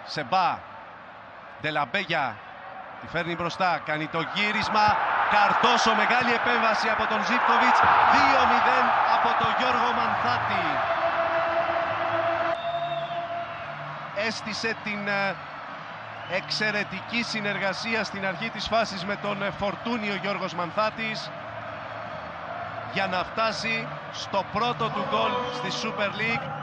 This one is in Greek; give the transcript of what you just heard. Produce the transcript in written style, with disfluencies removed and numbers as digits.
Σεμπά, Ντελαμπέγια, τη φέρνει μπροστά, κάνει το γύρισμα. Καρτόσο, μεγάλη επέμβαση από τον Ζίβκοβιτς. 2-0 από τον Γιώργο Μανθάτη. Έστησε την εξαιρετική συνεργασία στην αρχή της φάσης με τον Φορτούνι ο Γιώργος Μανθάτης για να φτάσει στο πρώτο του γκολ στη Super League.